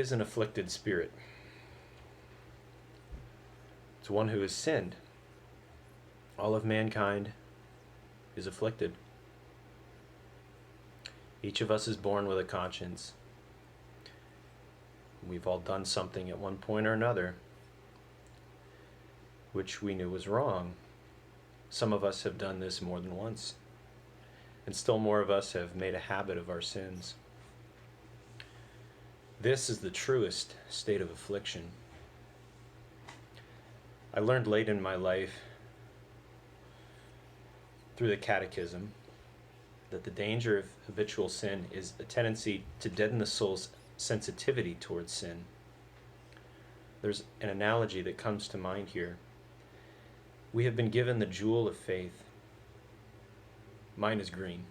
Is an afflicted spirit. It's one who has sinned. All of mankind is afflicted. Each of us is born with a conscience. We've all done something at one point or another which we knew was wrong. Some of us have done this more than once, and still more of us have made a habit of our sins. This is the truest state of affliction. I learned late in my life through the catechism that the danger of habitual sin is a tendency to deaden the soul's sensitivity towards sin. There's an analogy that comes to mind here. We have been given the jewel of faith. Mine is green.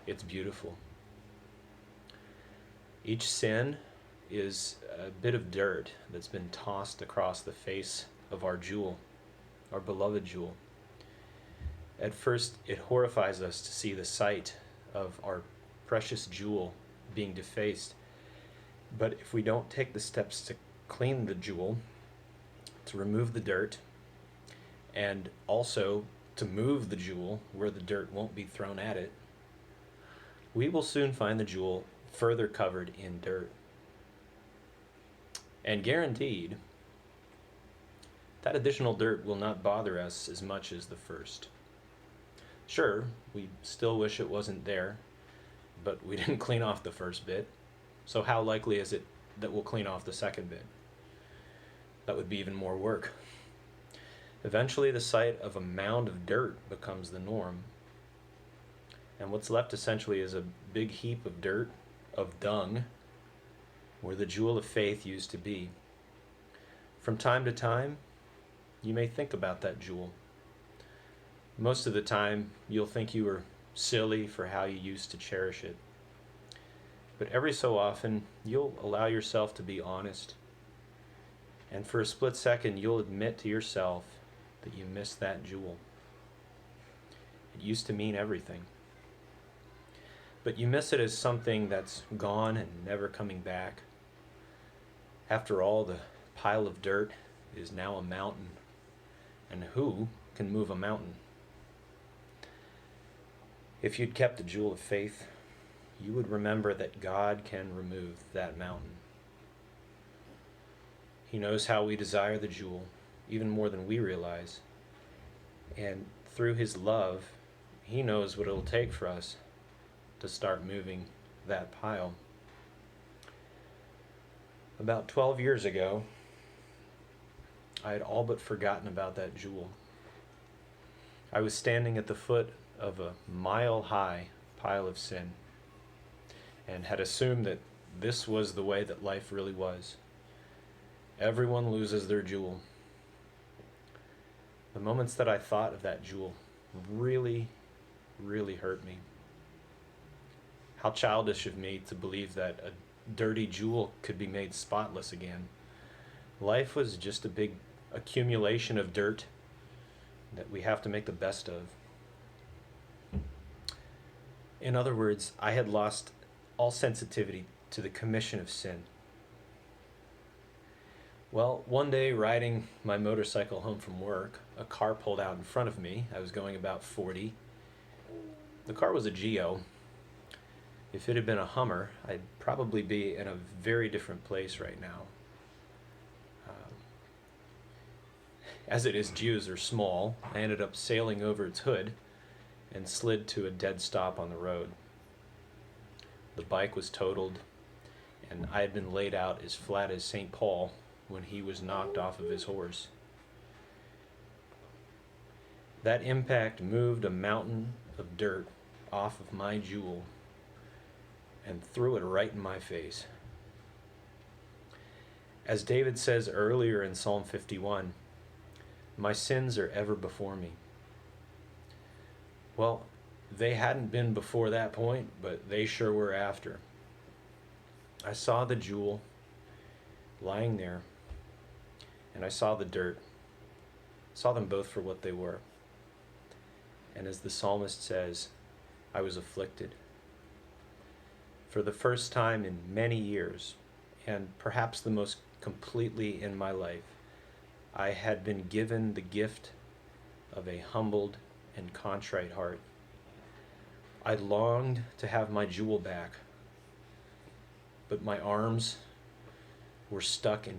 It's beautiful. Each sin is a bit of dirt that's been tossed across the face of our jewel, our beloved jewel. At first, it horrifies us to see the sight of our precious jewel being defaced. But if we don't take the steps to clean the jewel, to remove the dirt, and also to move the jewel where the dirt won't be thrown at it, we will soon find the jewel further covered in dirt. And guaranteed, that additional dirt will not bother us as much as the first. Sure, we still wish it wasn't there, but we didn't clean off the first bit, so how likely is it that we'll clean off the second bit? That would be even more work. Eventually, the sight of a mound of dirt becomes the norm, and what's left essentially is a big heap of dirt, of dung, where the jewel of faith used to be. From time to time, you may think about that jewel. Most of the time, you'll think you were silly for how you used to cherish it. But every so often, you'll allow yourself to be honest. And for a split second, you'll admit to yourself that you miss that jewel. It used to mean everything. But you miss it as something that's gone and never coming back. After all, the pile of dirt is now a mountain. And who can move a mountain? If you'd kept the jewel of faith, you would remember that God can remove that mountain. He knows how we desire the jewel, even more than we realize. And through His love, He knows what it'll take for us to start moving that pile. About 12 years ago, I had all but forgotten about that jewel. I was standing at the foot of a mile-high pile of sin and had assumed that this was the way that life really was. Everyone loses their jewel. The moments that I thought of that jewel really, really hurt me. How childish of me to believe that a dirty jewel could be made spotless again. Life was just a big accumulation of dirt that we have to make the best of. In other words, I had lost all sensitivity to the commission of sin. Well, one day riding my motorcycle home from work, a car pulled out in front of me. I was going about 40. The car was a Geo. If it had been a Hummer, I'd probably be in a very different place right now. As it is, Geos are small. I ended up sailing over its hood and slid to a dead stop on the road. The bike was totaled, and I had been laid out as flat as St. Paul when he was knocked off of his horse. That impact moved a mountain of dirt off of my jewel and threw it right in my face. As David says earlier in Psalm 51, my sins are ever before me. Well, they hadn't been before that point, but they sure were after. I saw the jewel lying there, and I saw the dirt. Saw them both for what they were. And as the psalmist says, I was afflicted. For the first time in many years, and perhaps the most completely in my life, I had been given the gift of a humbled and contrite heart. I longed to have my jewel back, but my arms were stuck in